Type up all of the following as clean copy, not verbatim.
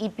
EP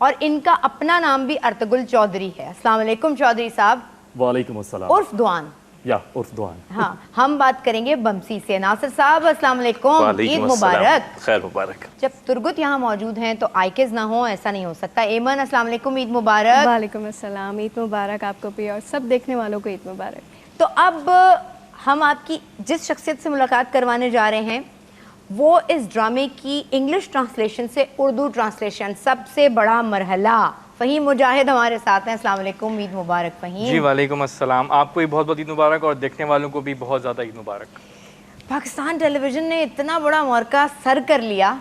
اور ان کا اپنا نام بھی ارطغرل چودھری ہے. السلام علیکم چودھری صاحب. وعلیکم السلام. عرف دوان. عرف دوان. ہاں, ہم بات کریں گے بمسی سے. ناصر صاحب السلام علیکم, عید مبارک. خیر مبارک. جب ترگت یہاں موجود ہیں تو آئیکز نہ ہو, ایسا نہیں ہو سکتا. ایمن السلام علیکم, عید مبارک. وعلیکم السلام, عید مبارک آپ کو بھی اور سب دیکھنے والوں کو عید مبارک. تو اب ہم آپ کی جس شخصیت سے ملاقات کروانے جا رہے ہیں وہ اس ڈرامے کی انگلش ٹرانسلیشن سے اردو ٹرانسلیشن, سب سے بڑا مرحلہ. فہیم مجاہد ہمارے ساتھ ہیں. السلام علیکم, عید مبارک فہیم. جی وعلیکم السلام, آپ کو بھی بہت بہت عید مبارک اور دیکھنے والوں کو بھی بہت زیادہ عید مبارک. پاکستان ٹیلی ویژن نے اتنا بڑا معرکہ سر کر لیا,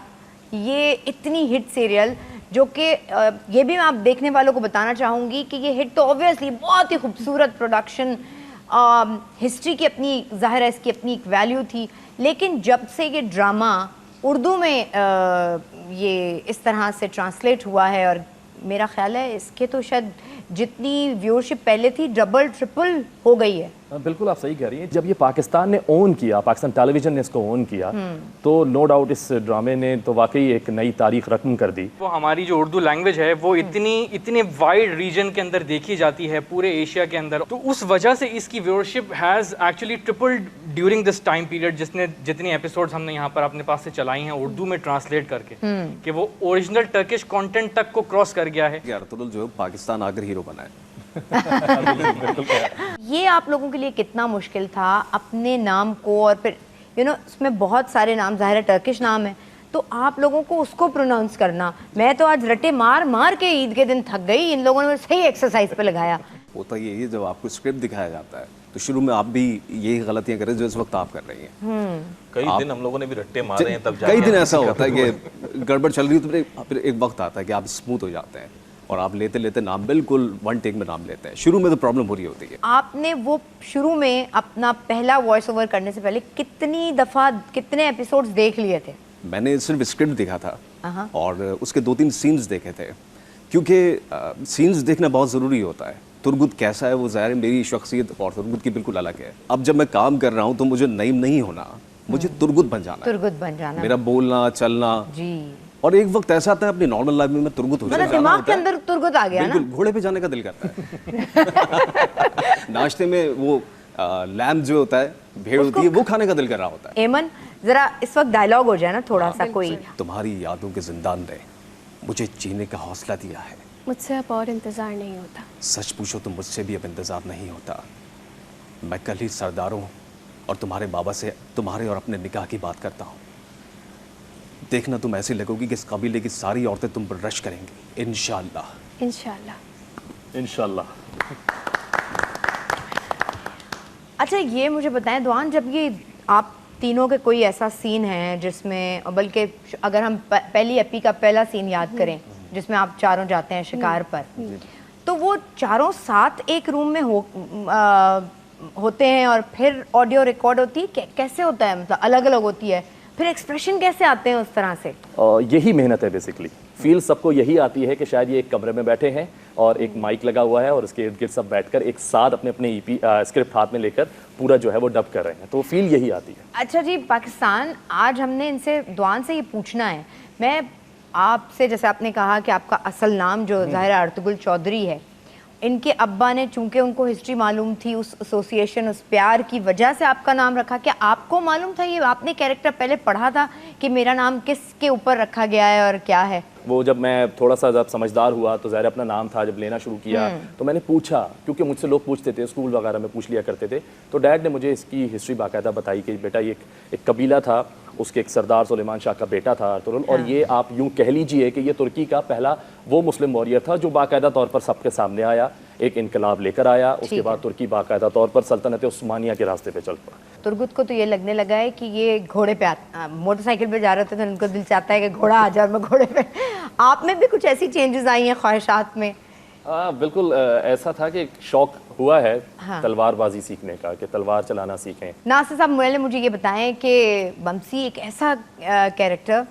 یہ اتنی ہٹ سیریل, جو کہ یہ بھی میں آپ دیکھنے والوں کو بتانا چاہوں گی کہ یہ ہٹ تو اوبویسلی بہت ہی خوبصورت پروڈکشن, ہسٹری کی اپنی ظاہر ہے اس کی اپنی ایک ویلیو تھی, لیکن جب سے یہ ڈرامہ اردو میں یہ اس طرح سے ٹرانسلیٹ ہوا ہے, اور میرا خیال ہے اس کے تو شاید جتنی ویورشپ پہلے تھی ڈبل ٹرپل ہو گئی ہے. بالکل آپ صحیح کہہ رہی ہیں. جب یہ پاکستان نے اون کیا, پاکستان ٹیلی ویژن نے اس کو اون کیا, تو نو ڈاؤٹ اس ڈرامے نے تو واقعی ایک نئی تاریخ رقم کر دی. وہ ہماری جو اردو لینگویج ہے وہ اتنے وائڈ ریجن کے اندر دیکھی جاتی ہے, پورے ایشیا کے اندر, تو اس وجہ سے اس کی viewership has actually tripled during this time period, جتنے ایپیسوڈز ہم نے یہاں پر اپنے پاس سے چلائی ہیں اردو میں ٹرانسلیٹ کر کے, کہ وہ اوریجنل ٹرکش کانٹینٹ تک کو کراس کر گیا ہے. ارطغرل جو پاکستان آ کر ہیرو بنا ہے. یہ آپ لوگوں کے لیے کتنا مشکل تھا اپنے نام کو, اور پھر اس میں بہت سارے نام, ظاہر ہے ٹرکش نام ہے, تو آپ لوگوں کو اس کو پروناؤنس کرنا. میں تو آج رٹے مار مار کے عید کے دن تھک گئی, ان لوگوں نے صحیح ایکسرسائز پہ لگایا. ہوتا یہ ہے جب آپ کو اسکرپٹ دکھایا جاتا ہے تو شروع میں آپ بھی یہی غلطیاں کریں جو اس وقت آپ کر رہی ہیں. کئی دن ہم لوگوں نے بھی رٹے مارے ہیں, تب کئی دن ایسا ہوتا ہے کہ گڑبڑ چل رہی ہے تو پھر ایک وقت آتا ہے کہ آپ اسموتھ ہو جاتے ہیں اور آپ لیتے لیتے نام بالکل ون ٹیک میں نام لیتے ہیں. شروع میں تو پرابلم ہو رہی ہوتی ہے. آپ نے وہ شروع میں اپنا پہلا وائس اوور کرنے سے پہلے کتنی دفعہ کتنے ایپیسوڈز دیکھ لیے تھے؟ میں نے صرف اسکرپٹ دیکھا تھا اور اس کے 2-3 سینز دیکھے تھے, کیونکہ سینز دیکھنا بہت ضروری ہوتا ہے. ترگت کیسا ہے وہ ظاہر ہے میری شخصیت اور ترگت کی بالکل الگ ہے. اب جب میں کام کر رہا ہوں تو مجھے نعیم نہیں ہونا, مجھے ترگت بن جانا, میرا بولنا چلنا. جی. اور ایک وقت ایسا آتا ہے اپنی نارمل لائف میں ترگت ہو جاتا ہے, دماغ کے اندر ترگت آ گیا نا, بالکل گھوڑے پہ جانے کا دل کرتا ہے. ناشتے میں وہ لیمب جو ہوتا ہے, بھیڑ ہوتی ہے, وہ کھانے کا دل کر رہا ہوتا ہے. ایمن ذرا اس وقت ڈائلاگ ہو جائے نا تھوڑا سا کوئی. تمہاری یادوں کے زندان نے مجھے جینے کا حوصلہ دیا ہے, مجھ سے اب اور انتظار نہیں ہوتا. سچ پوچھو تو مجھ سے بھی اب انتظار نہیں ہوتا. میں کل ہی سرداروں اور تمہارے بابا سے تمہارے اور اپنے نکاح کی بات کرتا ہوں. دیکھنا تم ایسی لگو گی کہ اس قبیلے کی ساری عورتیں تم پر رش کریں گی, انشاءاللہ. انشاءاللہ. اچھا یہ مجھے بتائیں دوان, جب یہ آپ تینوں کے کوئی ایسا سین ہے جس میں, بلکہ اگر ہم پہلی ایپی کا پہلا سین یاد کریں جس میں آپ چاروں جاتے ہیں شکار پر, تو وہ چاروں ساتھ ایک روم میں ہوتے ہیں اور پھر آڈیو ریکارڈ ہوتی ہے, کیسے ہوتا ہے, مطلب الگ الگ ہوتی ہے, پھر ایکسپریشن کیسے آتے ہیں اس طرح سے؟ یہی محنت ہے بیسکلی. فیل سب کو یہی آتی ہے کہ شاید یہ ایک کمرے میں بیٹھے ہیں اور ایک مائک لگا ہوا ہے اور اس کے ارد گرد سب بیٹھ کر ایک ساتھ اپنے اپنے اسکرپٹ ہاتھ میں لے کر پورا جو ہے وہ ڈب کر رہے ہیں, تو فیل یہی آتی ہے. اچھا جی, پاکستان آج ہم نے ان سے دوان سے یہ پوچھنا ہے, میں آپ سے, جیسے آپ نے کہا کہ آپ کا اصل نام جو ظاہر ارطغرل چودھری ہے, ان کے ابا نے چونکہ ان کو ہسٹری معلوم تھی, اس ایسوسیشن, اس پیار کی وجہ سے آپ کا نام رکھا. کیا آپ کو معلوم تھا, یہ آپ نے کیریکٹر پہلے پڑھا تھا کہ میرا نام کس کے اوپر رکھا گیا ہے اور کیا ہے؟ وہ جب میں تھوڑا سا جب سمجھدار ہوا تو ظاہر اپنا نام تھا, جب لینا شروع کیا تو میں نے پوچھا, کیونکہ مجھ سے لوگ پوچھتے تھے, اسکول وغیرہ میں پوچھ لیا کرتے تھے, تو ڈیڈ نے مجھے اس کی ہسٹری باقاعدہ بتائی کہ بیٹا یہ ایک قبیلہ تھا, اس کے ایک سردار سلیمان شاہ کا بیٹا تھا ارطغرل, اور یہ آپ یوں کہہ لیجئے کہ یہ ترکی کا پہلا وہ مسلم واریر تھا جو باقاعدہ طور پر سب کے سامنے آیا, ایک انقلاب لے کر آیا, اس کے بعد ترکی باقاعدہ طور پر سلطنت عثمانیہ کے راستے پہ چل پڑا. ترگت کو تو یہ لگنے لگا ہے کہ یہ گھوڑے پہ موٹر سائیکل پہ جا رہے تھے تو ان کو دل چاہتا ہے کہ گھوڑا آ جائے اور میں گھوڑے پہ. آپ میں بھی کچھ ایسی چینجز آئی ہیں خواہشات میں؟ بالکل ایسا تھا کہ شوق ہوا ہے تلوار بازی سیکھنے کا, کہ تلوار چلانا سیکھیں. ناصر صاحب مجھے یہ بتائیں کہ بمسی ایک ایسا کیریکٹر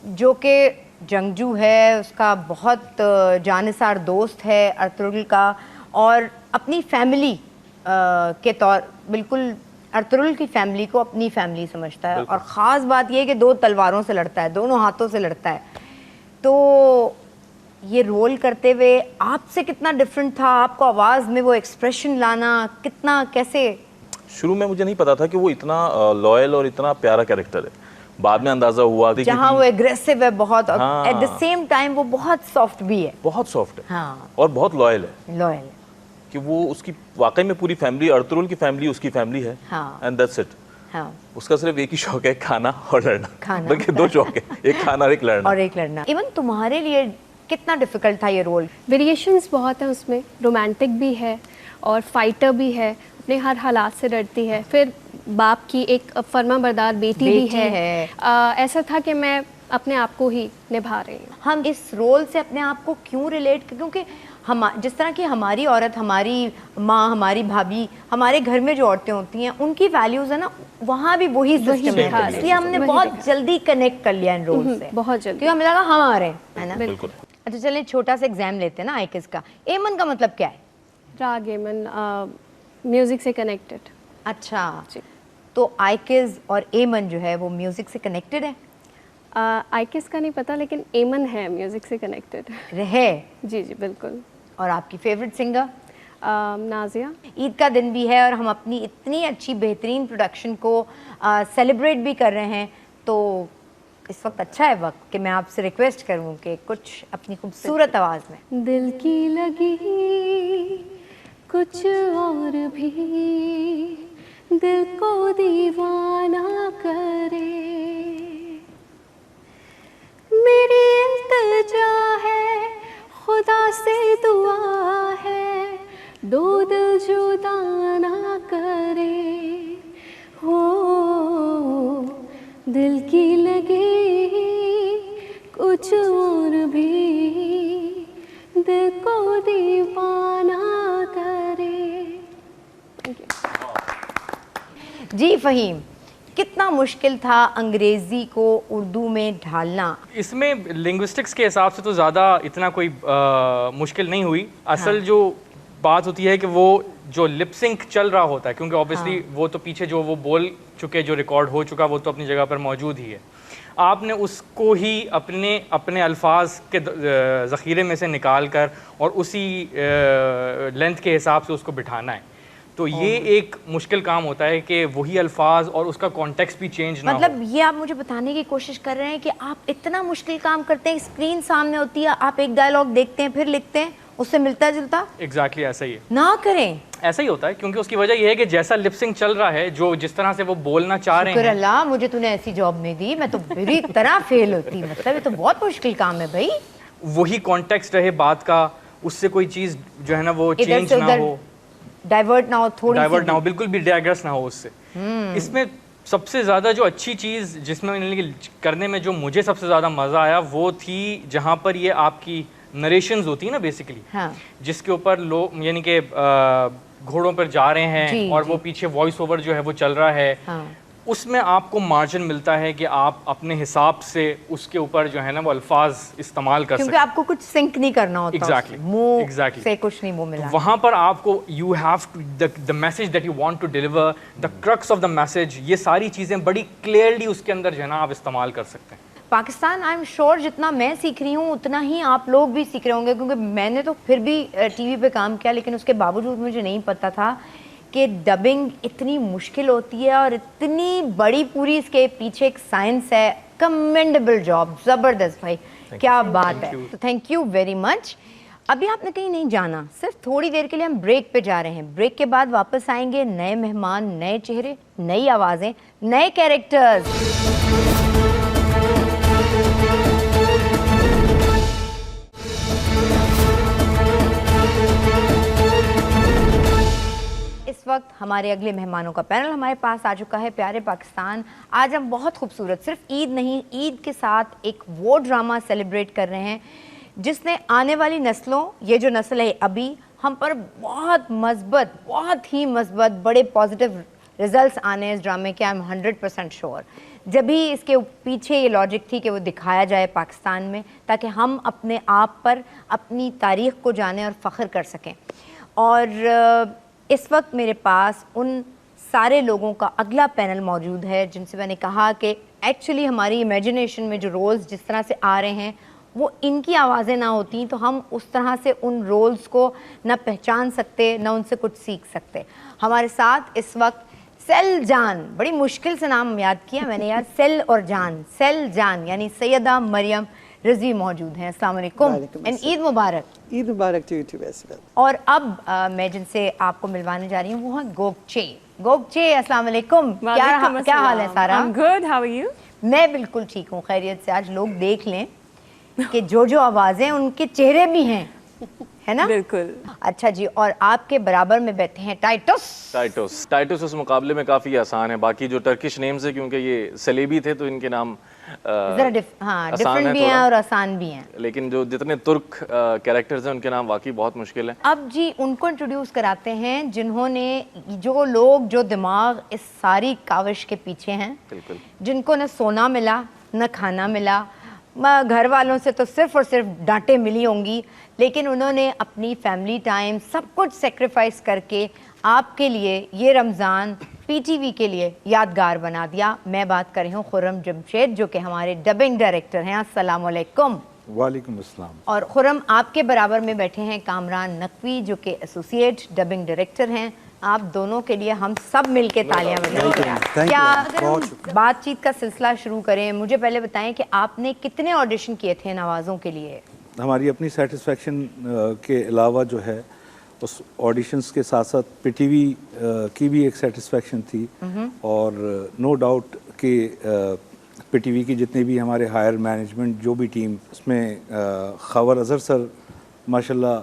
جو کہ جنگجو ہے, اس کا بہت جانثار دوست ہے ارطغرل کا, اور اپنی فیملی کے طور بالکل ارطغرل کی فیملی کو اپنی فیملی سمجھتا ہے, اور خاص بات یہ ہے کہ 2 تلواروں سے لڑتا ہے, دونوں ہاتھوں سے لڑتا ہے. تو یہ رول کرتے ہوئے آپ سے کتنا ڈفرینٹ تھا؟ آپ کو آواز میں وہ ایکسپریشن لانا کتنا کیسے؟ شروع میں مجھے نہیں پتا تھا کہ وہ اتنا لوئل اور اتنا پیارا کیریکٹر ہے. بعد میں اندازہ ہوا جہاں وہ ایگریسو ہے بہت، ایٹ دا سیم ٹائم وہ بہت سافٹ بھی ہے. بہت سافٹ ہے ہاں اور بہت لوئل ہے. لوئل کہ وہ اس کی واقعی میں پوری فیملی، ارطغرل کی فیملی اس کی فیملی ہے. ہاں اینڈ دیٹس اٹ. ہاں اس کا صرف ایک ہی شوق ہے، کھانا اور لڑنا. کھانا. بلکہ 2 شوق ہے، ایک کھانا اور ایک لڑنا. اور ایک لڑنا. ایون تمہارے لیے کتنا ڈیفیکلٹ تھا یہ رول؟ ویریشنز بہت ہیں اس میں، رومانٹک بھی ہے اور فائٹر بھی ہے، اپنے ہر حالات سے ڈرتی ہے، پھر باپ کی ایک فرما بردار بیٹی بھی ہے. ایسا تھا کہ میں اپنے آپ کو ہی نبھا رہی ہوں. ہم اس رول سے اپنے آپ کو کیوں ریلیٹ، کیونکہ ہم جس طرح کی ہماری عورت، ہماری ماں، ہماری بھابھی، ہمارے گھر میں جو عورتیں ہوتی ہیں ان کی ویلیوز ہے نا، وہاں بھی وہی سسٹم ہے. اس لیے ہم نے بہت جلدی کنیکٹ کر لیا ان رول سے، بہت جلدی، کیونکہ ہمیں لگا ہم آ رہے ہیں، ہے نا. بالکل. اچھا چلیں چھوٹا سا ایگزام لیتے ہیں نا آئیکس کا. ایمن کا مطلب کیا ہے؟ راگ ایمن میوزک سے کنیکٹڈ. اچھا تو آئیکس اور ایمن جو ہے وہ میوزک سے کنیکٹڈ ہے؟ آئیکس کا نہیں پتا لیکن ایمن ہے میوزک سے کنیکٹڈ. رہے. جی جی بالکل. اور آپ کی فیوریٹ سنگر؟ نازیہ. عید کا دن بھی ہے اور ہم اپنی اتنی اچھی بہترین پروڈکشن کو سیلیبریٹ بھی کر رہے ہیں، تو اس وقت اچھا ہے وقت کہ میں آپ سے ریکویسٹ کروں کہ کچھ اپنی خوبصورت آواز میں. دل کی لگی کچھ اور بھی دل کو دیوانہ کرے، میری التجا ہے خدا سے دعا ہے 2 دل جدا نہ کرے. ہو دل کی لگی کچھ اور بھی دل کو دیوانہ کرے. جی فہیم، کتنا مشکل تھا انگریزی کو اردو میں ڈھالنا؟ اس میں لنگوسٹکس کے حساب سے تو زیادہ اتنا کوئی مشکل نہیں ہوئی. اصل جو بات ہوتی ہے کہ وہ جو لپ سنک چل رہا ہوتا ہے، کیونکہ اوبیسلی وہ تو پیچھے جو وہ بول چکے، جو ریکارڈ ہو چکا وہ تو اپنی جگہ پر موجود ہی ہے. آپ نے اس کو ہی اپنے الفاظ کے ذخیرے میں سے نکال کر اور اسی لینتھ کے حساب سے اس کو بٹھانا ہے. تو یہ ایک مشکل کام ہوتا ہے کہ وہی الفاظ اور اس کا کانٹیکسٹ بھی چینج نہ ہو. مطلب یہ آپ مجھے بتانے کی کوشش کر رہے ہیں کہ آپ اتنا مشکل کام کرتے ہیں، اسکرین سامنے ہوتی ہے، آپ ایک ڈائلاگ دیکھتے ہیں پھر لکھتے ہیں اس سے ملتا جلتا؟ ایگزیکٹلی ایسا ہی ہے. نہ کریں. ایسا ہی ہوتا ہے کیونکہ اس کی وجہ یہ ہے کہ جیسا لپ سنک چل رہا ہے، جو جس طرح سے وہ بولنا چاہ رہے شکر ہیں. اللہ مجھے تو نے ایسی جاب نہیں دی، میں تو بری طرح فیل ہوتی. مطلب یہ تو بہت مشکل کام ہے بھائی. وہی کانٹیکسٹ رہے بات کا، اس سے کوئی چیز جو ہے نا وہ ادھر چینج سے نہ ادھر ہو، ڈائیورٹ نہ ہو، تھوڑی ڈائیورٹ نہ ہو، سی بالکل بھی ڈائگریس نہ ہو اس سے. اس میں سب سے زیادہ جو اچھی چیز جس میں کرنے میں جو مجھے سب سے زیادہ مزہ آیا وہ تھی جہاں پر یہ آپ کی نریشنز ہوتی ہیں نا بیسیکلی، جس کے اوپر لوگ یعنی کہ گھوڑوں پر جا رہے ہیں اور وہ پیچھے وائس اوور جو ہے وہ چل رہا ہے. اس میں آپ کو مارجن ملتا ہے کہ آپ اپنے حساب سے اس کے اوپر جو ہے نا وہ الفاظ استعمال کر سکتے ہیں، کیونکہ آپ کو کچھ سنک نہیں کرنا ہوتا. Exactly. منہ سے کچھ نہیں منہ ملا. وہاں پر آپ کو you have to the message that you want to deliver, the crux of the message, یہ ساری چیزیں بڑی کلیئرلی اس کے اندر جو ہے نا آپ استعمال کر سکتے ہیں. پاکستان آئی ایم شیور جتنا میں سیکھ رہی ہوں اتنا ہی آپ لوگ بھی سیکھ رہے ہوں گے، کیونکہ میں نے تو پھر بھی ٹی وی پہ کام کیا، لیکن اس کے باوجود مجھے نہیں پتا تھا کہ ڈبنگ اتنی مشکل ہوتی ہے اور اتنی بڑی پوری اس کے پیچھے ایک سائنس ہے. کمینڈیبل جاب، زبردست بھائی، کیا بات ہے. تو تھینک یو ویری مچ. ابھی آپ نے کہیں نہیں جانا، صرف تھوڑی دیر کے لیے ہم بریک پہ جا رہے ہیں. بریک کے بعد واپس آئیں گے، نئے مہمان، نئے چہرے، نئی آوازیں، نئے کیریکٹرز. اس وقت ہمارے اگلے مہمانوں کا پینل ہمارے پاس آ چکا ہے. پیارے پاکستان، آج ہم بہت خوبصورت، صرف عید نہیں، عید کے ساتھ ایک وہ ڈرامہ سیلیبریٹ کر رہے ہیں جس نے آنے والی نسلوں، یہ جو نسل ہے ابھی، ہم پر بہت ہی مثبت بڑے پازیٹیو ریزلٹس آنے ہیں اس ڈرامے کے. I am 100% sure. جب ہی اس کے پیچھے یہ لاجک تھی کہ وہ دکھایا جائے پاکستان میں، تاکہ ہم اپنے آپ پر، اپنی تاریخ کو جانیں اور فخر کر سکیں. اور اس وقت میرے پاس ان سارے لوگوں کا اگلا پینل موجود ہے جن سے میں نے کہا کہ ایکچولی ہماری امیجنیشن میں جو رولز جس طرح سے آ رہے ہیں وہ ان کی آوازیں نہ ہوتی تو ہم اس طرح سے ان رولز کو نہ پہچان سکتے نہ ان سے کچھ سیکھ سکتے. ہمارے ساتھ اس وقت سیل جان, بڑی مشکل سے نام یاد کیا میں نے یار, سیل اور جان, سیل جان یعنی سیدہ مریم رضوی موجود ہیں. السلام علیکم اینڈ عید مبارک. عید مبارک to you too as well. اور اب میں جن سے آپ کو ملوانے جا رہی ہوں وہ ہیں گوگچے. گوگچے السلام علیکم, کیا حال ہے سارا؟ I'm good, how are you? میں بالکل ٹھیک ہوں, خیریت سے. آج لوگ دیکھ لیں کہ جو آوازیں ان کے چہرے بھی ہیں, ہے نا؟ بالکل. اچھا جی, اور آپ کے برابر میں بیٹھے ہیں ٹائٹس. اس مقابلے میں کافی آسان ہے. باقی جو ٹرکش نیمز ہیں کیونکہ یہ سلیبی تھے تو ان کے نام ذرا ڈفرنٹ بھی ہیں اور آسان بھی ہیں, لیکن جو جتنے ترک کیریکٹرز ہیں ان کے نام واقعی بہت مشکل ہیں. اب جی ان کو انٹروڈیوس کراتے ہیں جنہوں نے, جو دماغ اس ساری کاوش کے پیچھے ہیں, بالکل, جن کو نہ سونا ملا نہ کھانا ملا, گھر والوں سے تو صرف اور صرف ڈانٹیں ملی ہوں گی, لیکن انہوں نے اپنی فیملی ٹائم سب کچھ سیکریفائس کر کے آپ کے لیے یہ رمضان پی ٹی وی کے لیے یادگار بنا دیا. میں بات کر رہی ہوں خرم جمشید جو کہ ہمارے ڈبنگ ڈائریکٹر ہیں. السلام علیکم. وعلیکم السلام. اور خرم آپ کے برابر میں بیٹھے ہیں کامران نقوی جو کہ ایسوسیٹ ڈبنگ ڈائریکٹر ہیں. آپ دونوں کے لیے ہم سب مل کے تالیاں بجائیں گے. کیا اگر ہم بات چیت کا سلسلہ شروع کریں, مجھے پہلے بتائیں کہ آپ نے کتنے آڈیشن کیے تھے نوازوں کے لیے؟ ہماری اپنی سیٹسفیکشن کے علاوہ جو ہے اس آڈیشنز کے ساتھ ساتھ پی ٹی وی کی بھی ایک سیٹسفیکشن تھی, اور نو ڈاؤٹ کہ پی ٹی وی کی جتنے بھی ہمارے ہائر مینجمنٹ جو بھی ٹیم, اس میں خاور اظہر سر ماشاء اللہ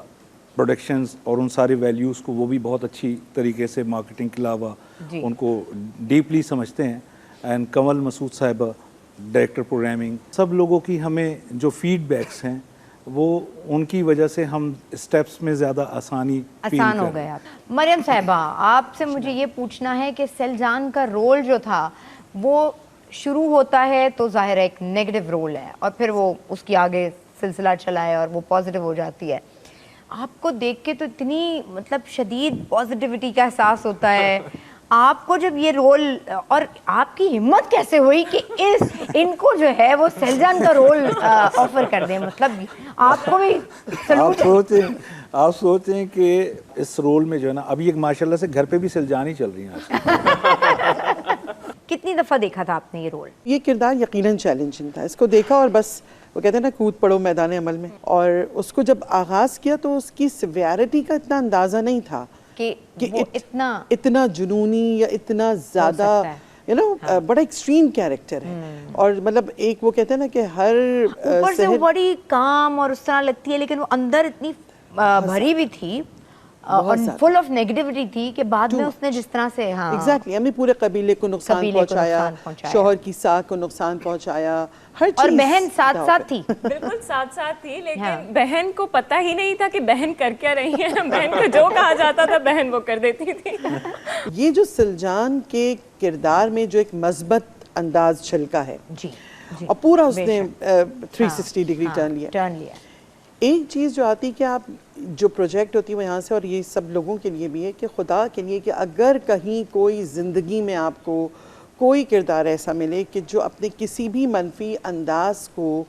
پروڈکشنز اور ان سارے ویلیوز کو وہ بھی بہت اچھی طریقے سے مارکیٹنگ کے علاوہ ان کو ڈیپلی سمجھتے ہیں. اینڈ کنول مسعود صاحبہ ڈائریکٹر پروگرامنگ, سب لوگوں کی ہمیں جو فیڈ بیکس ہیں وہ ان کی وجہ سے ہم اسٹیپس میں زیادہ آسان ہو گیا. مریم صاحبہ آپ سے مجھے یہ پوچھنا ہے کہ سیل جان کا رول جو تھا وہ شروع ہوتا ہے تو ظاہر ہے ایک نیگیٹو رول ہے, اور پھر وہ اس کی آگے سلسلہ چلا ہے اور وہ پازیٹیو ہو جاتی ہے. آپ کو دیکھ کے تو اتنی مطلب شدید پازیٹیوٹی کا احساس ہوتا ہے. آپ کو جب یہ رول, اور آپ کی ہمت کیسے ہوئی کہ ان کو جو ہے وہ سیل جان کا رول آفر کر دیں؟ مطلب آپ کو بھی آپ سوچیں کہ اس رول میں جو ہے نا, ابھی ایک ماشاء اللہ سے گھر پہ بھی سیل جان ہی چل رہی ہیں. کتنی دفعہ دیکھا تھا آپ نے یہ رول؟ یہ کردار یقیناً چیلنجنگ تھا. اس کو دیکھا اور بس وہ کہتے ہیں نا کود پڑو میدان عمل میں, اور اس کو جب آغاز کیا تو اس کی سیویرٹی کا اتنا اندازہ نہیں تھا کہ اتنا جنونی یا اتنا زیادہ بڑا ایکسٹریم کیریکٹر ہے. اور مطلب ایک وہ کہتے ہیں نا کہ ہر اوپر سے وہ بڑی کام اور اس طرح لگتی ہے, لیکن وہ اندر اتنی بھری بھی تھی اور فل آف نیگیٹیوٹی تھی کہ بعد میں اس نے جس طرح سے ایگزیکٹلی ہمیں پورے قبیلے کو نقصان پہنچایا, شوہر کی ساکھ کو نقصان پہنچایا, ہر چیز. اور بہن ساتھ ساتھ تھی, بالکل ساتھ ساتھ تھی, لیکن بہن کو پتہ ہی نہیں تھا کہ بہن کر کیا رہی ہے. بہن کو جو کہا جاتا تھا بہن وہ کر دیتی تھی. یہ جو سلجان کے کردار میں جو ایک مثبت انداز چھلکا ہے اور پورا اس نے 360 ڈگری ٹرن لیا. ایک چیز جو آتی کہ آپ جو پروجیکٹ ہوتی ہے وہ یہاں سے, اور یہ سب لوگوں کے لیے بھی ہے کہ خدا کے لیے کہ اگر کہیں کوئی زندگی میں آپ کو کوئی کردار ایسا ملے کہ جو اپنے کسی بھی منفی انداز کو,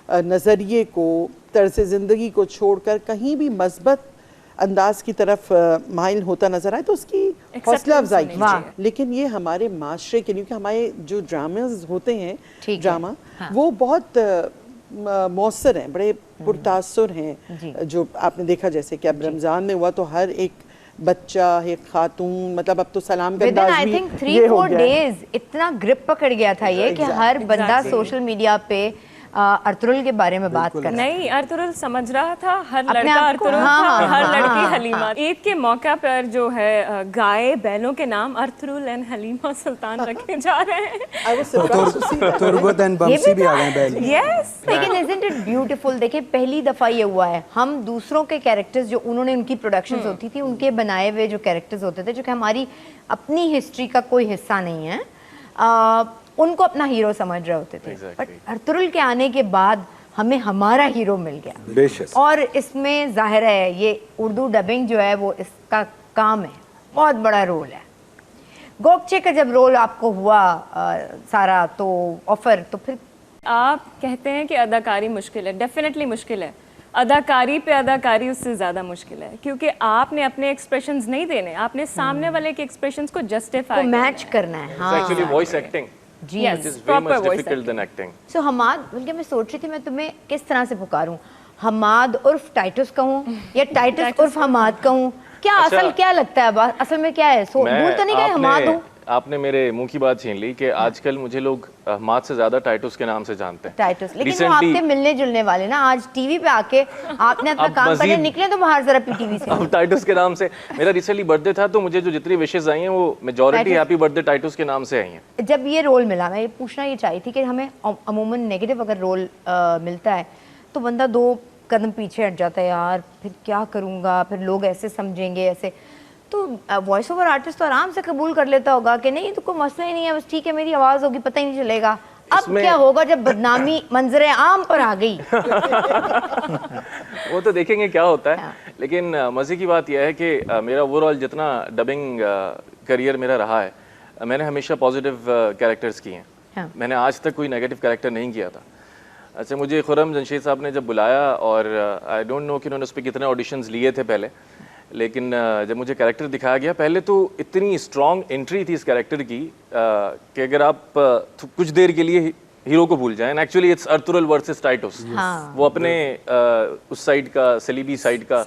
نظریے کو, طرز زندگی کو چھوڑ کر کہیں بھی مثبت انداز کی طرف مائل ہوتا نظر آئے تو اس کی حوصلہ افزائی کیجیے. لیکن یہ ہمارے معاشرے کے لیے کہ ہمارے جو ڈراماز ہوتے ہیں, ڈرامہ وہ بہت مؤثر ہیں, بڑے پرتاثر ہیں. جو آپ نے دیکھا جیسے کہ اب رمضان میں ہوا تو ہر ایک بچہ, ایک خاتون, مطلب اب تو سلام کا انداز بھی یہ ہو گیا. 3-4 days اتنا گرپ پکڑ گیا تھا یہ کہ ہر بندہ سوشل میڈیا پہ ارطغرل کے بارے میں بات کرنا. نہیں, ارطغرل سمجھ رہا تھا, ہر لڑکا ارطغرل تھا, ہر لڑکی حلیمہ. عید کے موقع پر جو ہے گائے بیلوں کے نام ارطغرل اینڈ حلیمہ سلطان رکھے جا رہے ہیں. تربت اینڈ بمسی بھی آ گئے بیل. یس, لیکن isn't it beautiful. دیکھیں پہلی دفعہ یہ ہوا ہے, ہم دوسروں کے کیریکٹرز جو انہوں نے ان کی پروڈکشنز ہوتی تھی ان کے بنائے ہوئے جو کیریکٹرز ہوتے تھے جو کہ ہماری اپنی ہسٹری کا کوئی حصہ نہیں ہے, ان کو اپنا ہیرو سمجھ رہے ہوتے تھے. بٹ ارطغرل کے آنے کے بعد ہمیں ہمارا ہیرو مل گیا, اور اس میں ظاہر ہے یہ اردو ڈبنگ جو ہے وہ اس کا کام ہے, بہت بڑا رول ہے. گوگچے کا جب رول آپ کو ہوا سارا تو آفر, تو پھر آپ کہتے ہیں کہ اداکاری مشکل ہے، ڈیفینیٹلی مشکل ہے. اداکاری پہ اداکاری اس سے زیادہ مشکل ہے، کیونکہ آپ نے اپنے ایکسپریشنز نہیں دینے، آپ نے سامنے والے کے ایکسپریشنز کو جسٹیفائی میچ کرنا ہے. ہاں ایکچولی وائس ایکٹنگ جی which is way much difficult than acting. So Hammad, بلکہ میں سوچ رہی تھی میں تمہیں کس طرح سے پکاروں، حماد عرف ٹائٹس کہوں یا ٹائٹس عرف حماد کہوں؟ کیا اصل کیا لگتا ہے، اصل میں کیا ہے؟ بھول تو نہیں گئے حماد ہوں؟ آپ نے میرے منہ کی بات چھین لی کہ آج کل مجھے لوگ حماد سے زیادہ ٹائٹس کے نام سے جانتے ہیں. ٹائٹس، لیکن وہ آپ کے ملنے جلنے والے نا. آج ٹی وی پہ آ کے آپ نے اپنا کام کرنے نکلے تو باہر ذرا پی ٹی وی سے. اب ٹائٹس کے نام سے میرا ریسنٹلی برتھ ڈے تھا تو مجھے جو جتنی وشز آئی ہیں وہ majority happy birth day tights کے نام سے آئی ہیں. جب یہ رول ملا، میں یہ پوچھنا یہ چاہی تھی کہ ہمیں عموماً نیگیٹو اگر رول ملتا ہے تو بندہ 2 قدم پیچھے ہٹ جاتا ہے، یار پھر کیا کروں گا، پھر لوگ ایسے سمجھیں گے ایسے. تو وائس اوور آرٹسٹ تو آرام سے قبول کر لیتا ہوگا کہ نہیں تو کوئی مسئلہ ہی نہیں ہے، بس ٹھیک ہے میری آواز ہوگی، پتہ ہی نہیں چلے گا. اب کیا ہوگا جب بدنامی منظر عام پر آ گئی؟ وہ تو دیکھیں گے کیا ہوتا ہے. لیکن مزے کی بات یہ ہے کہ میرا اوور آل جتنا ڈبنگ کریئر میرا رہا ہے، میں نے ہمیشہ پازیٹیو کیریکٹرز کیے ہیں. میں نے آج تک کوئی نیگیٹو کیریکٹر نہیں کیا تھا. اچھا، مجھے خرم جمشید صاحب نے جب بلایا، اور آئی ڈونٹ نو کہ انہوں نے اس پہ کتنے آڈیشنز لیے تھے پہلے، لیکن جب مجھے کیریکٹر دکھایا گیا، پہلے تو اتنی اسٹرانگ انٹری تھی اس کیریکٹر کی کہ اگر آپ کچھ دیر کے لیے ہیرو کو بھول جائیں. Actually it's Ertugrul versus Titus. وہ اپنے اس سائڈ کا صلیبی سائڈ کا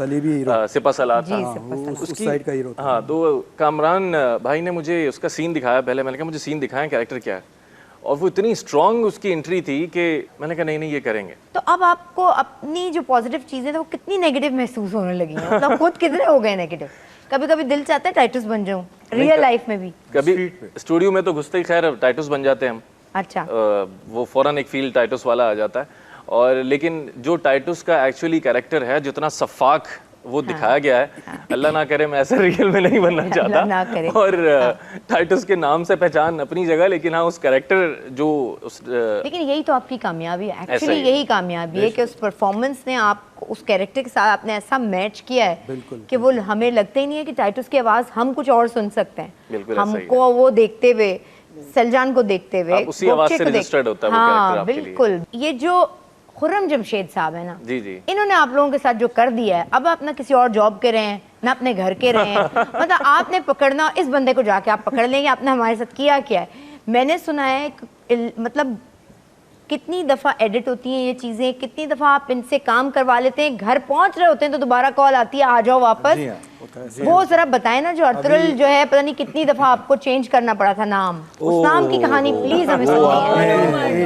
سپہ سالار تھا، اس سائڈ کا ہیرو. ہاں، تو کامران بھائی نے مجھے اس کا سین دکھایا. پہلے میں نے کہا مجھے سین دکھائیں کیریکٹر کیا ہے، اور وہ اتنی اسٹرانگ اس کی انٹری تھی کہ میں نے کہا نہیں یہ کریں گے. تو اب آپ کو اپنی جو پازیٹیو چیزیں تھے وہ کتنی نیگیٹو محسوس ہونے لگی ہیں؟ مطلب خود کتنے ہو گئے نیگیٹو؟ کبھی کبھی دل چاہتا ہے ٹائٹس بن جاؤں، ریئل لائف میں بھی. کبھی اسٹوڈیو میں تو گھستے ہی خیر ٹائٹس بن جاتے ہیں ہم. اچھا، وہ فوراً ایک فیل ٹائٹس والا آ جاتا ہے. اور لیکن جو ٹائٹس کا ایکچولی کیریکٹر ہے، جتنا شفاق وہ دکھایا گیا ہے، اللہ نہ کرے میں ایسے ریئل میں نہیں بننا چاہتا. اور ٹائٹس کے نام سے پہچان اپنی جگہ، لیکن ہاں اس کیریکٹر جو لیکن یہی تو آپ کی کامیابی ہے. ایکچولی یہی کامیابی ہے کہ اس پرفارمنس نے آپ کو اس کیریکٹر کے ساتھ آپ نے ایسا میچ کیا ہے کہ وہ ہمیں لگتا ہی نہیں ہے کہ ٹائٹس کی آواز ہم کچھ اور سن سکتے ہیں. ہم کو وہ دیکھتے ہوئے، سلجان کو دیکھتے ہوئے، اسی آواز سے رجسٹرڈ ہوتا ہے وہ کیریکٹر آپ کے لیے. بالکل. یہ جو خرم جمشید صاحب ہے نا، جی انہوں نے آپ لوگوں کے ساتھ جو کر دیا ہے، اب آپ نہ کسی اور جاب کے رہے ہیں نہ اپنے گھر کے رہے ہیں. مطلب آپ نے پکڑنا اس بندے کو جا کے آپ پکڑ لیں گے. آپ نے ہمارے ساتھ کیا ہے. میں نے سنا ہے مطلب کتنی دفعہ ایڈٹ ہوتی ہیں یہ چیزیں، کتنی دفعہ آپ ان سے کام کروا لیتے ہیں، گھر پہنچ رہے ہوتے ہیں تو دوبارہ کال آتی ہے آ جاؤ واپس. وہ ذرا بتائیں نا، جو ارطغرل جو ہے پتہ نہیں کتنی دفعہ آپ کو چینج کرنا پڑا تھا نام، اس نام کی کہانی پلیز ہمیں سنائیے.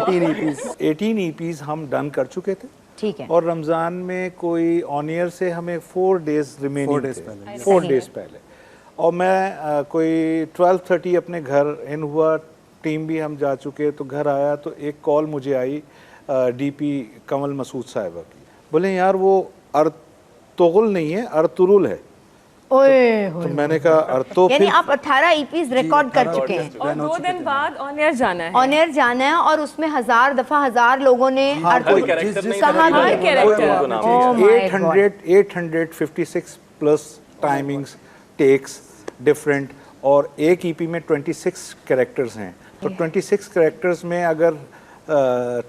18 EPs ہم ڈن کر چکے تھے. ٹھیک ہے. اور رمضان میں کوئی آن ایئر سے ہمیں 4 days ریمیننگ تھے، 4 days پہلے. اور میں کوئی 12:30 اپنے گھر ان ہوا، ٹیم بھی ہم جا چکے، تو گھر آیا تو ایک کال مجھے آئی ڈی پی کمل مسعود صاحبہ کی. بولے یار وہ ارطغرل نہیں ہے، ارطغرل ہے. تو میں نے کہا یعنی آپ 18 EPs ریکارڈ کر چکے ہیں اور 2 دن بعد آن ایئر جانا ہے. آن ایئر جانا ہے اور اس میں 1000 دفعہ 1000 لوگوں نے 856 پلس ٹائمنگز، ٹیکس ڈفرینٹ. اور ایک EP میں 26 کریکٹرز ہیں. تو 26 کریکٹرز میں اگر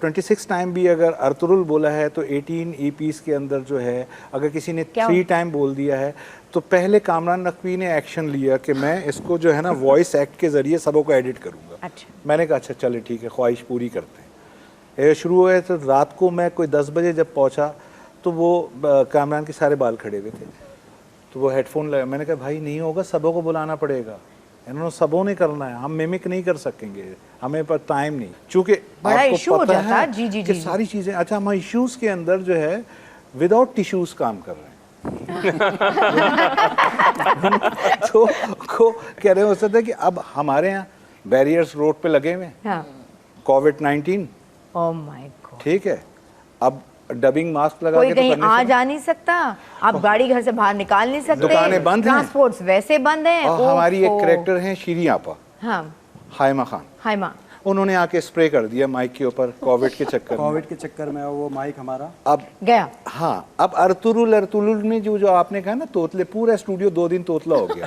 26 ٹائم بھی اگر ارطغرل بولا ہے تو 18 EPs کے اندر جو ہے اگر کسی نے 3 ٹائم بول دیا ہے تو پہلے کامران نقوی نے ایکشن لیا کہ میں اس کو جو ہے نا وائس ایکٹ کے ذریعے سبوں کو ایڈٹ کروں گا. میں نے کہا اچھا چلے ٹھیک ہے، خواہش پوری کرتے ہیں. شروع ہوئے تو رات کو میں کوئی 10 بجے جب پہنچا تو وہ کامران کے سارے بال کھڑے ہوئے تھے. تو وہ ہیڈ فون لگا. میں نے کہا بھائی نہیں ہوگا، سبوں کو بلانا پڑے گا، انہوں نے سبوں نے کرنا ہے، ہم میمک نہیں کر سکیں گے، ہمیں پر ٹائم نہیں. چونکہ آپ کو پتہ ہے کہ ساری چیزیں اچھا ہم ایشوز کے اندر جو ہے وداؤٹ ٹیشوز کام کر رہے ہیں. تو کہہ رہے ہو سکتا ہے کہ اب ہمارے یہاں بیریئرز روڈ پہ لگے ہوئے ہیں، کووڈ-19 ٹھیک ہے. اب ڈبنگ ماسک لگا کے کوئی کہیں آ جا نہیں سکتا، آپ گاڑی گھر سے باہر نکال نہیں سکتے، دکانیں بند ہیں، ٹرانسپورٹس ویسے بند ہیں. اور ہماری ایک کریکٹر ہیں شیریں آپا، ہائمہ خان، انہوں نے آ کے اسپرے کر دیا مائک کے اوپر کووڈ کے چکر میں وہ مائک ہمارا اب گیا. ہاں اب ارطغرل نے جو آپ نے کہا نا توتلے، پورا اسٹوڈیو 2 دن توتلا ہو گیا.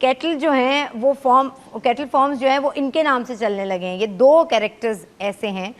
کیٹل جو ہیں وہ کیٹل فارمز جو ہیں وہ ان کے نام سے چلنے لگے ہیں. یہ 2 کیریکٹرز ایسے ہیں.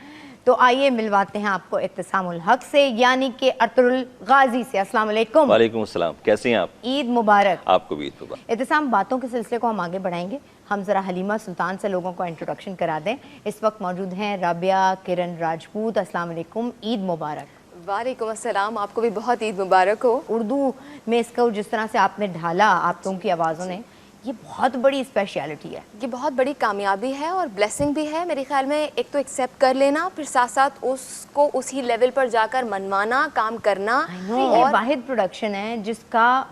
تو آئیے ملواتے ہیں آپ کو اعتصام الحق سے یعنی کہ ارطغرل غازی سے. السلام علیکم. وعلیکم السلام. کیسے ہیں آپ؟ عید مبارک. آپ کو بھی عید مبارک. اعتصام, باتوں کے سلسلے کو ہم آگے بڑھائیں گے. ہم ذرا حلیمہ سلطان سے لوگوں کو انٹروڈکشن کرا دیں. اس وقت موجود ہیں رابعہ کرن راجپوت. السلام علیکم, عید مبارک. وعلیکم السلام, آپ کو بھی بہت عید مبارک ہو. اردو میں اس کو جس طرح سے آپ نے ڈھالا آپ لوگوں کی آوازوں نے, یہ بہت بڑی اسپیشلٹی ہے. یہ بہت بڑی کامیابی ہے اور بلیسنگ بھی ہے میرے خیال میں. ایک تو ایکسیپٹ کر لینا, پھر ساتھ ساتھ اس کو اسی لیول پر جا کر منوانا, کام کرنا. یہ واحد پروڈکشن ہے جس کا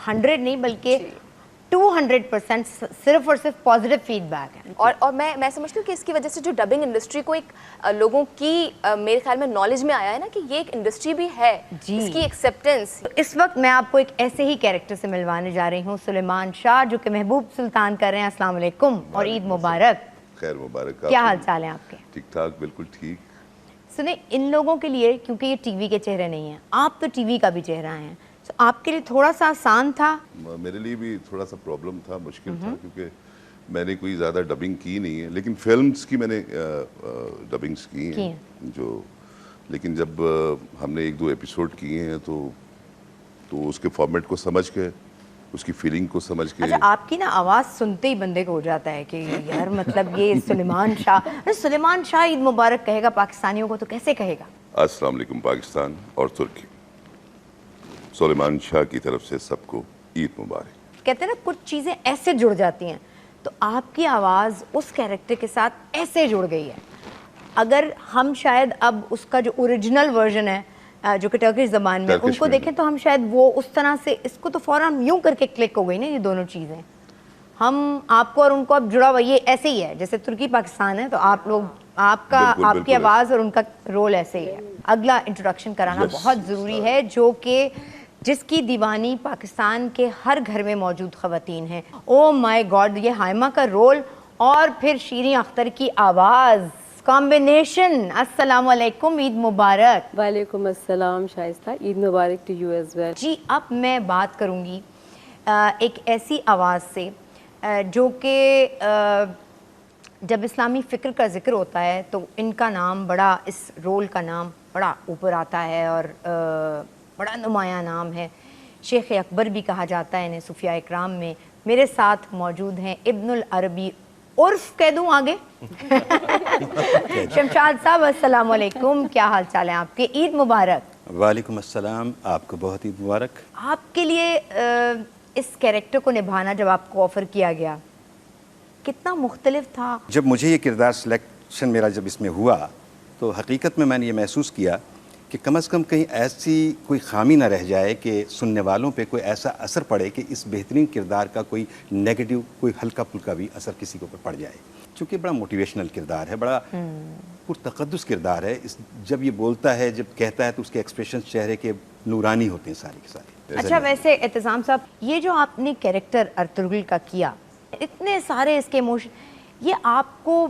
100 نہیں بلکہ 200% صرف اور صرف پازیٹیو فیڈ بیک ہے. اور میں سمجھتی ہوں کہ اس کی وجہ سے جو ڈبنگ انڈسٹری کو ایک لوگوں کی میرے خیال میں نالج میں آیا ہے نا کہ یہ ایک انڈسٹری بھی ہے, اس کی ایکسیپٹنس. اس وقت میں آپ کو ایک ایسے ہی کیریکٹر سے ملوانے جا رہی ہوں, سلیمان شاہ, جو کہ محبوب سلطان کر رہے ہیں. السلام علیکم اور عید مبارک. خیر مبارک. کیا حال چال ہیں آپ کے؟ ٹھیک ٹھاک, بالکل ٹھیک. سنیں, ان لوگوں کے لیے کیونکہ یہ ٹی وی کے چہرے نہیں ہیں, آپ تو ٹی وی کا بھی چہرہ ہیں, تو آپ کے لیے تھوڑا سا آسان تھا؟ میرے لیے بھی تھوڑا سا پرابلم تھا, مشکل تھا, کیونکہ میں نے کوئی زیادہ ڈبنگ کی نہیں ہے, لیکن فلمز کی میں نے ڈبنگز کی ہیں جو, لیکن جب ہم نے 1-2 ایپیسوڈ کیے ہیں تو اس کے فارمیٹ کو سمجھ کے, اس کی فیلنگ کو سمجھ کے. اچھا, آپ کی نا آواز سنتے ہی بندے کو ہو جاتا ہے کہ یار مطلب یہ سلیمان شاہ عید مبارک کہے گا پاکستانیوں کو تو کیسے کہے گا؟ السلام علیکم پاکستان اور ترکی. سلیمان شاہ کی طرف سے سب کو عید مبارک. کہتے ہیں نا کچھ چیزیں ایسے جڑ جاتی ہیں, تو آپ کی آواز اس کیریکٹر کے ساتھ ایسے جڑ گئی ہے. اگر ہم شاید اب اس کا جو اوریجنل ورژن ہے جو کہ ٹرکش زبان میں ان کو دیکھیں تو ہم شاید وہ اس طرح سے اس کو تو فوراً یوں کر کے کلک ہو گئی نا یہ دونوں چیزیں. ہم آپ کو اور ان کو اب جڑا ہوا یہ ایسے ہی ہے جیسے ترکی پاکستان ہے, تو آپ لوگ آپ کی آواز اور ان کا رول ایسے ہی ہے. اگلا انٹروڈکشن کرانا بہت ضروری ہے جو کہ جس کی دیوانی پاکستان کے ہر گھر میں موجود خواتین ہیں. او مائی گاڈ, یہ ہائمہ کا رول اور پھر شیریں اختر کی آواز, کمبینیشن. السلام علیکم, عید مبارک. وعلیکم السلام شائستہ, عید مبارک ٹو یو ایز ویل. جی, اب میں بات کروں گی ایک ایسی آواز سے جو کہ جب اسلامی فکر کا ذکر ہوتا ہے تو ان کا نام بڑا, اس رول کا نام بڑا اوپر آتا ہے اور بڑا نمایاں نام ہے. شیخ اکبر بھی کہا جاتا ہے انہیں صوفیاء اکرام میں. میرے ساتھ موجود ہیں ابن العربی, عرف کہہ دوں آگے, شمشاد صاحب. السلام علیکم, کیا حال چال ہے آپ کے؟ عید مبارک. وعلیکم السلام, آپ کو بہت عید مبارک. آپ کے لیے اس کیریکٹر کو نبھانا جب آپ کو آفر کیا گیا کتنا مختلف تھا؟ جب مجھے یہ کردار سلیکشن میرا جب اس میں ہوا تو حقیقت میں نے یہ محسوس کیا کہ کم از کم کہیں ایسی کوئی خامی نہ رہ جائے کہ سننے والوں پہ کوئی ایسا اثر پڑے کہ اس بہترین کردار کا کوئی نیگیٹو, کوئی ہلکا پھلکا بھی اثر کسی کے اوپر پڑ جائے. چونکہ بڑا موٹیویشنل کردار ہے, بڑا پرتقدس کردار ہے. جب یہ بولتا ہے, جب کہتا ہے تو اس کے ایکسپریشن چہرے کے نورانی ہوتے ہیں سارے کے سارے. اچھا, ویسے اعتصام صاحب, یہ جو آپ نے کیریکٹر ارطغرل کا کیا, اتنے سارے اس کے ایموشن, یہ آپ کو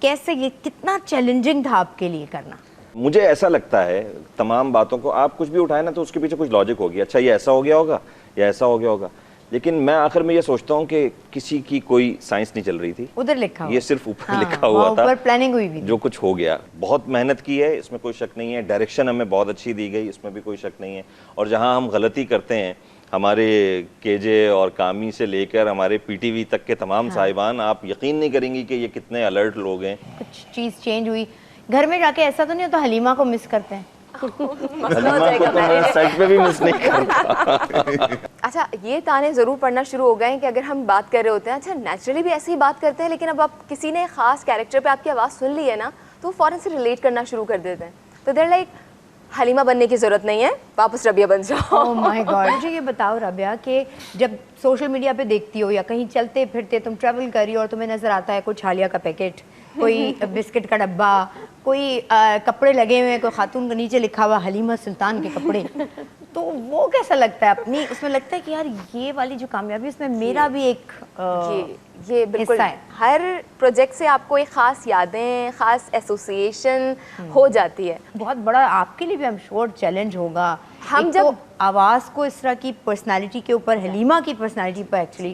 کیسے, یہ کتنا چیلنجنگ تھا آپ کے لیے کرنا؟ مجھے ایسا لگتا ہے تمام باتوں کو آپ کچھ بھی اٹھائیں نا تو اس کے پیچھے کچھ لاجک ہوگی. اچھا یہ ایسا ہو گیا ہوگا یا ایسا ہو گیا ہوگا, لیکن میں آخر میں یہ سوچتا ہوں کہ کسی کی کوئی سائنس نہیں چل رہی تھی, ادھر لکھا ہوا, یہ صرف اوپر لکھا ہوا تھا, اوپر پلاننگ ہوئی بھی, جو کچھ ہو گیا. بہت محنت کی ہے, اس میں کوئی شک نہیں ہے. ڈائریکشن ہمیں بہت اچھی دی گئی, اس میں بھی کوئی شک نہیں ہے. اور جہاں ہم غلطی کرتے ہیں, ہمارے کے جے اور کامی سے لے کر ہمارے پی ٹی وی تک کے تمام صاحبان, آپ یقین نہیں کریں گی کہ یہ کتنے الرٹ لوگ ہیں. کچھ چیز چینج ہوئی گھر میں جا کے, ایسا تو نہیں ہوتا حلیمہ کو مس کرتے ہیں؟ حلیمہ کو تو میں سیٹ پہ بھی مس نہیں کرتا. اچھا, یہ تانے ضرور پڑھنا شروع ہو گئے ہیں کہ اگر ہم بات کر رہے ہوتے ہیں, اچھا نیچرلی بھی ایسے ہی بات کرتے ہیں, لیکن اب آپ کسی نے خاص کیریکٹر پہ آپ کی آواز سن لی ہے نا تو فوراً سے ریلیٹ کرنا شروع کر دیتے ہیں. تو دیر لائک حلیمہ بننے کی ضرورت نہیں ہے, واپس ربیہ بن جاؤ. اوہ مائی گاڈ. مجھے یہ بتاؤ ربیہ کہ جب سوشل میڈیا پہ دیکھتی ہو یا کہیں چلتے پھرتے تم ٹریول کر رہی ہو اور تمہیں نظر آتا ہے کوئی چھالیا کا پیکٹ, کوئی بسکٹ کا ڈبہ, کوئی کپڑے لگے ہوئے, کوئی خاتون کے نیچے لکھا ہوا حلیمہ سلطان کے کپڑے, تو وہ کیسا لگتا ہے اپنی, اس میں لگتا ہے کہ یار یہ والی جو کامیابی اس میں میرا بھی ایک یہ بالکل ہے. ہر پروجیکٹ سے آپ کو ایک خاص یادیں, خاص ایسوسیشن ہو جاتی ہے. بہت بڑا آپ کے لیے بھی ہم شور چیلنج ہوگا. ہم جب آواز کو اس طرح کی پرسنالٹی کے اوپر, حلیمہ کی personality per actually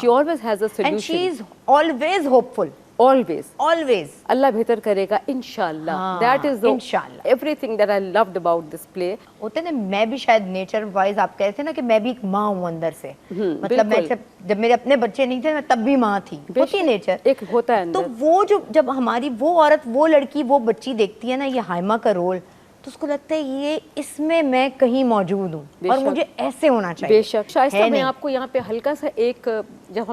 She always has a solution. And she is always hopeful. always اللہ بہتر کرے گا انشاءاللہ. That is everything that I loved about this play. ہوتے نا میں بھی شاید نیچر وائز آپ کہتے ہیں نا کہ میں بھی ایک ماں ہوں اندر سے, مطلب میں جب میرے اپنے بچے نہیں تھے میں تب بھی ماں تھی, ہوتی نیچر ایک ہوتا ہے. تو وہ جب ہماری وہ عورت وہ لڑکی وہ بچی دیکھتی ہے نا یہ ہائمہ کا رول, تو اس کو لگتا ہے یہ اس میں کہیں موجود ہوں اور مجھے ایسے ہونا چاہیے. بے شک. شائستہ میں آپ کو یہاں پہ ہلکا سا ایک, جب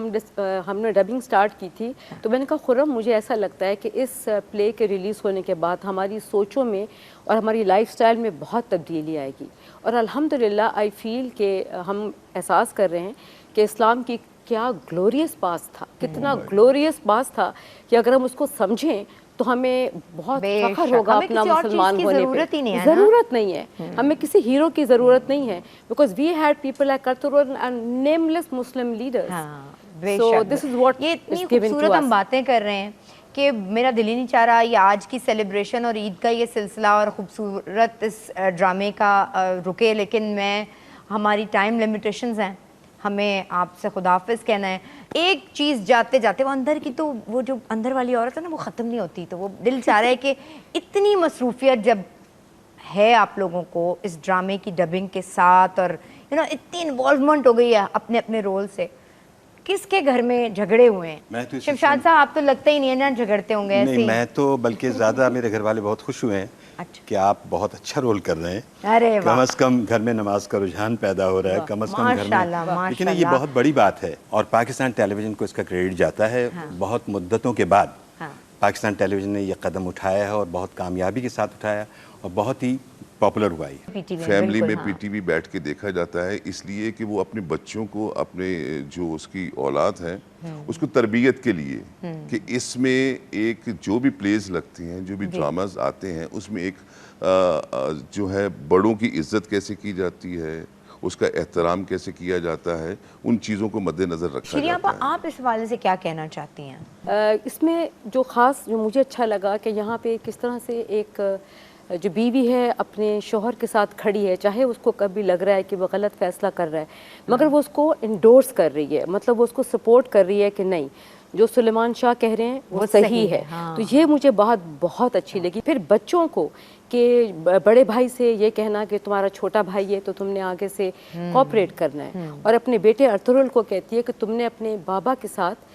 ہم نے ڈبنگ سٹارٹ کی تھی تو میں نے کہا خرم مجھے ایسا لگتا ہے کہ اس پلے کے ریلیز ہونے کے بعد ہماری سوچوں میں اور ہماری لائف سٹائل میں بہت تبدیلی آئے گی, اور الحمدللہ آئی فیل کہ ہم احساس کر رہے ہیں کہ اسلام کی کیا گلوریس پاس تھا, کتنا گلوریس پاس تھا کہ اگر ہم اس کو سمجھیں تو ہمیں بہت فخر ہوگا اپنا مسلمان ہونے پہ. ضرورت نہیں ہے, ہمیں کسی ہیرو کی ضرورت نہیں ہے, because we had people like Ertugrul and nameless Muslim leaders. So this is what یہ اتنی خوبصورت ہم باتیں کر رہے ہیں کہ میرا دل ہی نہیں چاہ رہا یہ آج کی سیلیبریشن اور عید کا یہ سلسلہ اور خوبصورت اس ڈرامے کا رکے, لیکن ہماری ٹائم لمیٹیشنز ہیں, ہمیں آپ سے خداحافظ کہنا ہے. ایک چیز جاتے جاتے وہ اندر کی, تو وہ جو اندر والی عورت ہے نا وہ ختم نہیں ہوتی, تو وہ دل چاہ رہا ہے کہ اتنی مصروفیت جب ہے آپ لوگوں کو اس ڈرامے کی ڈبنگ کے ساتھ, اور اتنی انوالومنٹ ہو گئی ہے اپنے اپنے رول سے, کس کے گھر میں جھگڑے ہوئے ہیں؟ شمشاد صاحب آپ تو لگتا ہی نہیں ہے نا جھگڑتے ہوں گے ایسے. نہیں, میں تو بلکہ زیادہ میرے گھر والے بہت خوش ہوئے ہیں کہ آپ بہت اچھا رول کر رہے ہیں, کم از کم گھر میں نماز کا رجحان پیدا ہو رہا ہے, کم از کم گھر میں, لیکن یہ بہت بڑی بات ہے. اور پاکستان ٹیلی ویژن کو اس کا کریڈٹ جاتا ہے. بہت مدتوں کے بعد پاکستان ٹیلی ویژن نے یہ قدم اٹھایا ہے اور بہت کامیابی کے ساتھ اٹھایا اور بہت ہی پاپولر ہوا ہے. فیملی میں پی ٹی وی بیٹھ کے دیکھا جاتا ہے اس لیے کہ وہ اپنے بچوں کو, اپنے جو اس کی اولاد ہے اس کو تربیت کے لیے, کہ اس میں ایک جو بھی پلیز لگتی ہیں, جو بھی ڈراماز آتے ہیں, اس میں ایک جو ہے بڑوں کی عزت کیسے کی جاتی ہے, اس کا احترام کیسے کیا جاتا ہے, ان چیزوں کو مد نظر رکھا جاتا ہے. آپ اس حوالے سے کیا کہنا چاہتی ہیں؟ اس میں جو خاص جو مجھے اچھا لگا کہ یہاں پہ کس طرح سے ایک جو بیوی ہے اپنے شوہر کے ساتھ کھڑی ہے, چاہے اس کو کبھی لگ رہا ہے کہ وہ غلط فیصلہ کر رہا ہے, مگر وہ اس کو انڈورس کر رہی ہے, مطلب وہ اس کو سپورٹ کر رہی ہے کہ نہیں جو سلیمان شاہ کہہ رہے ہیں وہ صحیح ہے. تو یہ مجھے بہت اچھی لگی. پھر بچوں کو کہ بڑے بھائی سے یہ کہنا کہ تمہارا چھوٹا بھائی ہے تو تم نے آگے سے کوآپریٹ کرنا ہے, اور اپنے بیٹے ارطغرل کو کہتی ہے کہ تم نے اپنے بابا کے ساتھ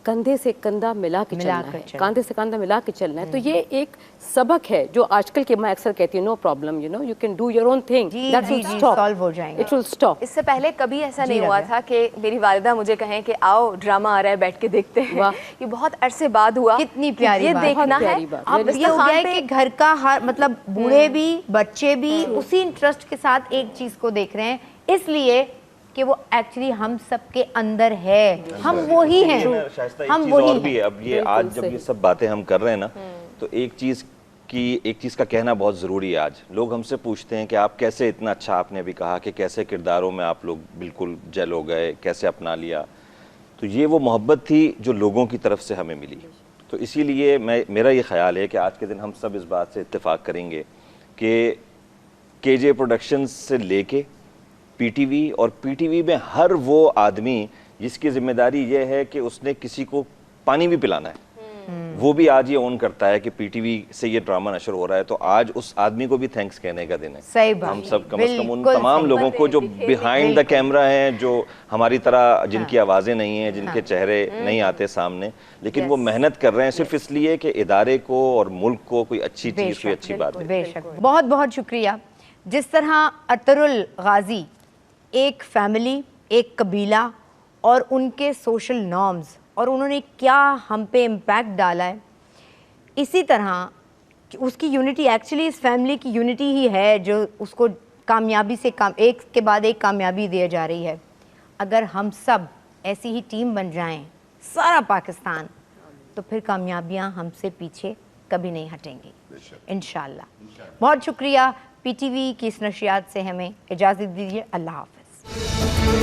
کندھے سے کندھا ملا کے چلنا ہے, کاندھے سے کاندھا ملا کے چلنا ہے. تو یہ ایک سبق ہے جو آج کل کے میں اکثر کہتی ہوں, no problem, you can do your own thing, that will stop, it will stop. اس سے پہلے کبھی ایسا نہیں ہوا تھا کہ میری والدہ مجھے کہیں کہ آؤ ڈرامہ آ رہا ہے بیٹھ کے دیکھتے ہیں. یہ بہت عرصے بعد ہوا. کتنی پیاری یہ دیکھنا ہے. اب یہ ہو گیا ہے کہ گھر کا ہر مطلب بوڑھے بھی بچے بھی اسی انٹرسٹ کے ساتھ ایک چیز کو دیکھ رہے ہیں, اس لیے کہ وہ ایکچولی ہم سب کے اندر ہے, ہم وہی ہیں, ہم وہی بھی. اب یہ آج جب یہ سب باتیں ہم کر رہے ہیں نا, تو ایک چیز کا کہنا بہت ضروری ہے. آج لوگ ہم سے پوچھتے ہیں کہ آپ کیسے اتنا اچھا, آپ نے بھی کہا کہ کیسے کرداروں میں آپ لوگ بالکل جل ہو گئے, کیسے اپنا لیا. تو یہ وہ محبت تھی جو لوگوں کی طرف سے ہمیں ملی. تو اسی لیے میرا یہ خیال ہے کہ آج کے دن ہم سب اس بات سے اتفاق کریں گے کہ کے جے پروڈکشنز سے لے کے پی ٹی وی, اور پی ٹی وی میں ہر وہ آدمی جس کی ذمہ داری یہ ہے کہ اس نے کسی کو پانی بھی پلانا ہے, وہ بھی آج یہ اون کرتا ہے کہ پی ٹی وی سے یہ ڈرامہ نشر ہو رہا ہے. تو آج اس آدمی کو بھی تھینکس کہنے کا دن ہے. صحیح بات. ہم سب کم از کم ان تمام لوگوں کو جو بیہائنڈ دا کیمرہ ہیں, جو ہماری طرح جن کی آوازیں نہیں ہیں, جن کے چہرے نہیں آتے سامنے, لیکن وہ محنت کر رہے ہیں صرف اس لیے کہ ادارے کو اور ملک کو کوئی اچھی چیز, کوئی اچھی بات ہے. بے شک. بہت بہت شکریہ. جس طرح ارطغرل غازی ایک فیملی, ایک قبیلہ اور ان کے سوشل نارمز, اور انہوں نے کیا ہم پہ امپیکٹ ڈالا ہے, اسی طرح اس کی یونٹی, ایکچولی اس فیملی کی یونٹی ہی ہے جو اس کو کامیابی سے ایک کے بعد ایک کامیابی دیا جا رہی ہے. اگر ہم سب ایسی ہی ٹیم بن جائیں, سارا پاکستان, تو پھر کامیابیاں ہم سے پیچھے کبھی نہیں ہٹیں گی انشاءاللہ. بہت شکریہ. پی ٹی وی کی اس نشریات سے ہمیں اجازت دیجیے. اللہ حافظ.